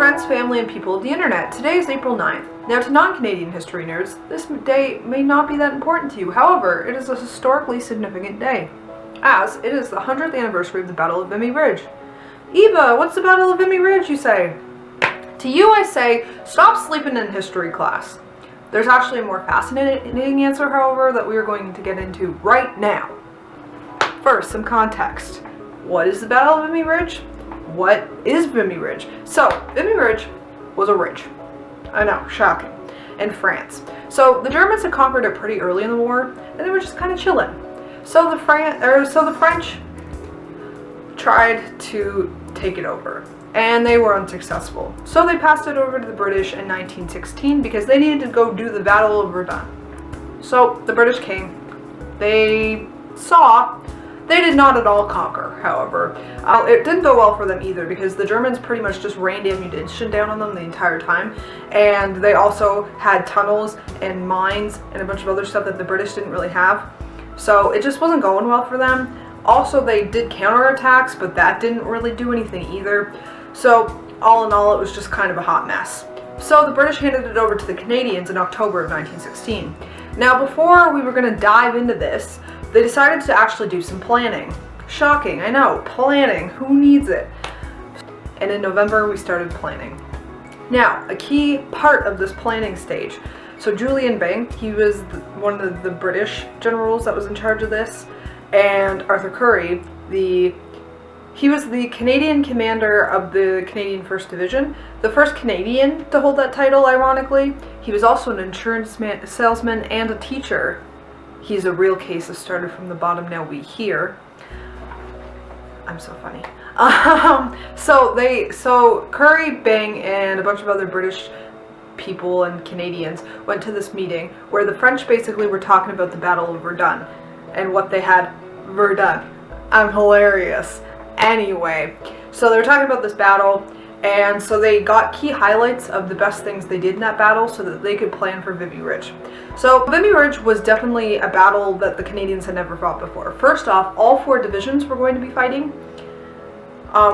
friends, family, and people of the internet. Today is April 9th. Now, to non-Canadian history nerds, this day may not be that important to you. However, it is a historically significant day, as it is the 100th anniversary of the Battle of Vimy Ridge. Eva, what's the Battle of Vimy Ridge, you say? To you, I say, stop sleeping in history class. There's actually a more fascinating answer, however, that we are going to get into right now. First, some context. What is the Battle of Vimy Ridge? What is Vimy Ridge? So, Vimy Ridge was a ridge. I know, shocking. In France. So, the Germans had conquered it pretty early in the war, and they were just kind of chilling. So the French tried to take it over, and they were unsuccessful. So they passed it over to the British in 1916 because they needed to go do the Battle of Verdun. So the British came. They did not at all conquer, however. It didn't go well for them either because the Germans pretty much just rained ammunition down on them the entire time, and they also had tunnels and mines and a bunch of other stuff that the British didn't really have. So it just wasn't going well for them. Also, they did counterattacks, but that didn't really do anything either. So all in all, it was just kind of a hot mess. So the British handed it over to the Canadians in October of 1916. Now, before we were going to dive into this, they decided to actually do some planning. Shocking, I know, planning, who needs it? And in November, we started planning. Now, a key part of this planning stage. So Julian Byng, he was one of the British generals that was in charge of this, and Arthur Currie, he was the Canadian commander of the Canadian 1st Division, the first Canadian to hold that title, ironically. He was also an insurance salesman and a teacher. He's a real case of started from the bottom, now we here. I'm so funny. So Currie, Byng, and a bunch of other British people and Canadians went to this meeting where the French basically were talking about the Battle of Verdun and what they had. Verdun. I'm hilarious. Anyway, so they were talking about this battle, and so they got key highlights of the best things they did in that battle so that they could plan for Vimy Ridge. So Vimy Ridge was definitely a battle that the Canadians had never fought before. First off, all 4 divisions were going to be fighting,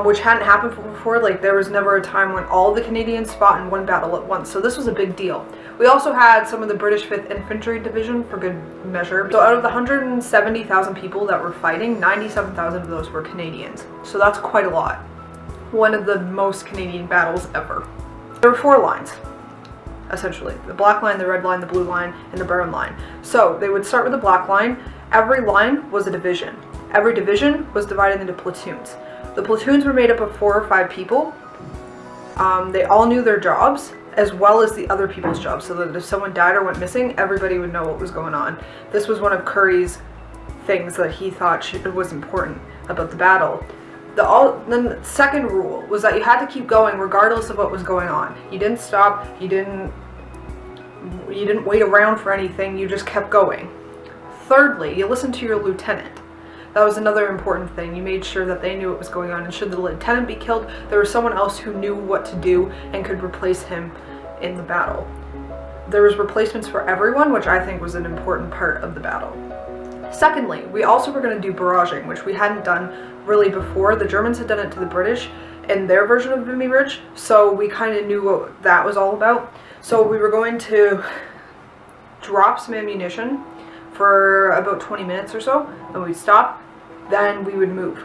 which hadn't happened before. Like, there was never a time when all the Canadians fought in one battle at once, so this was a big deal. We also had some of the British 5th Infantry Division for good measure. So out of the 170,000 people that were fighting, 97,000 of those were Canadians. So that's quite a lot. One of the most Canadian battles ever. There were 4 lines, essentially. The black line, the red line, the blue line, and the brown line. So they would start with the black line. Every line was a division. Every division was divided into platoons. The platoons were made up of 4 or 5 people. They all knew their jobs, as well as the other people's jobs, so that if someone died or went missing, everybody would know what was going on. This was one of Currie's things that he thought was important about the battle. The second rule was that you had to keep going regardless of what was going on. You didn't stop, you didn't wait around for anything, you just kept going. Thirdly, you listened to your lieutenant. That was another important thing. You made sure that they knew what was going on, and should the lieutenant be killed, there was someone else who knew what to do and could replace him in the battle. There was replacements for everyone, which I think was an important part of the battle. Secondly, we also were going to do barraging, which we hadn't done really before. The Germans had done it to the British in their version of Vimy Ridge, so we kind of knew what that was all about. So we were going to drop some ammunition for about 20 minutes or so, and we'd stop, then we would move.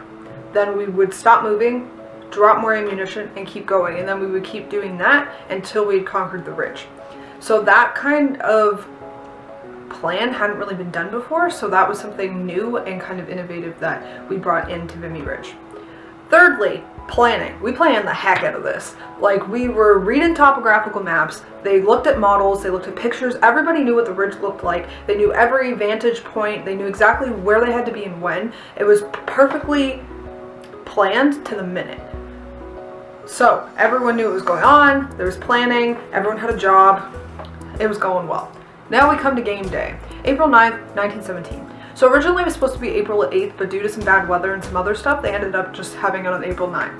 Then we would stop moving, drop more ammunition, and keep going, and then we would keep doing that until we had conquered the ridge. So that kind of plan hadn't really been done before, so that was something new and kind of innovative that we brought into Vimy Ridge. Thirdly, planning. We planned the heck out of this. Like, we were reading topographical maps, they looked at models, they looked at pictures, everybody knew what the ridge looked like, they knew every vantage point, they knew exactly where they had to be and when. It was perfectly planned to the minute. So, everyone knew what was going on, there was planning, everyone had a job, it was going well. Now we come to game day, April 9th, 1917. So originally it was supposed to be April 8th, but due to some bad weather and some other stuff, they ended up just having it on April 9th.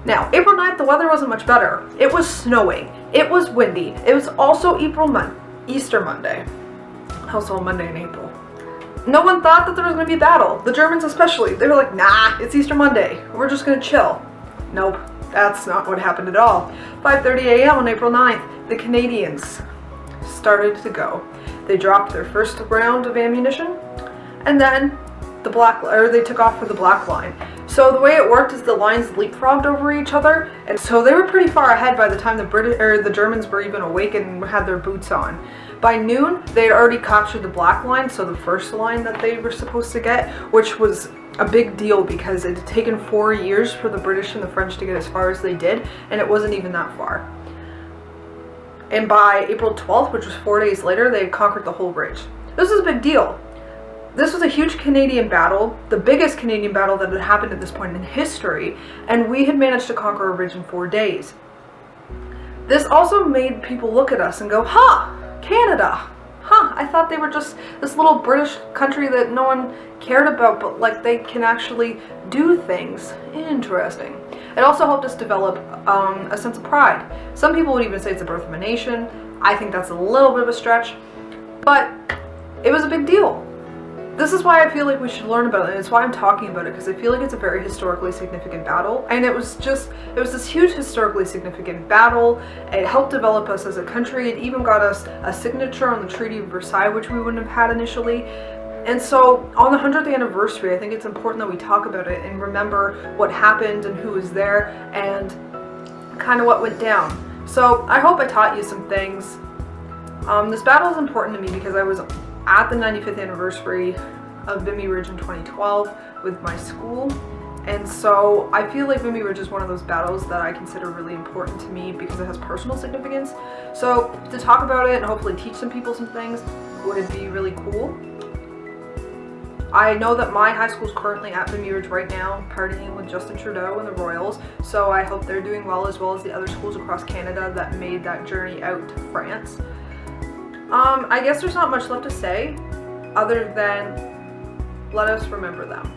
Now, April 9th, the weather wasn't much better. It was snowing. It was windy. It was also Easter Monday. Also a Monday in April. No one thought that there was going to be a battle. The Germans especially. They were like, nah, it's Easter Monday. We're just going to chill. Nope. That's not what happened at all. 5:30 a.m. on April 9th, the Canadians started to go. They dropped their first round of ammunition, and then they took off for the Black Line. So the way it worked is the lines leapfrogged over each other, and so they were pretty far ahead by the time the Germans were even awake and had their boots on. By noon, they had already captured the Black Line, so the first line that they were supposed to get, which was a big deal because it had taken 4 years for the British and the French to get as far as they did, and it wasn't even that far. And by April 12th, which was 4 days later, they had conquered the whole ridge. This was a big deal. This was a huge Canadian battle, the biggest Canadian battle that had happened at this point in history, and we had managed to conquer a ridge in 4 days. This also made people look at us and go, huh, Canada. Huh, I thought they were just this little British country that no one cared about, but like they can actually do things. Interesting. It also helped us develop a sense of pride. Some people would even say it's the birth of a nation. I think that's a little bit of a stretch, but it was a big deal. This is why I feel like we should learn about it, and it's why I'm talking about it, because I feel like it's a very historically significant battle, and it was this huge historically significant battle. It helped develop us as a country. It even got us a signature on the Treaty of Versailles, which we wouldn't have had initially. And so on the 100th anniversary, I think it's important that we talk about it and remember what happened and who was there and kind of what went down. So I hope I taught you some things. This battle is important to me because I was at the 95th anniversary of Vimy Ridge in 2012 with my school, and so I feel like Vimy Ridge is one of those battles that I consider really important to me because it has personal significance. So to talk about it and hopefully teach some people some things would be really cool. I know that my high school is currently at Vimy Ridge right now, partying with Justin Trudeau and the Royals, so I hope they're doing well, as well as the other schools across Canada that made that journey out to France. I guess there's not much left to say other than let us remember them.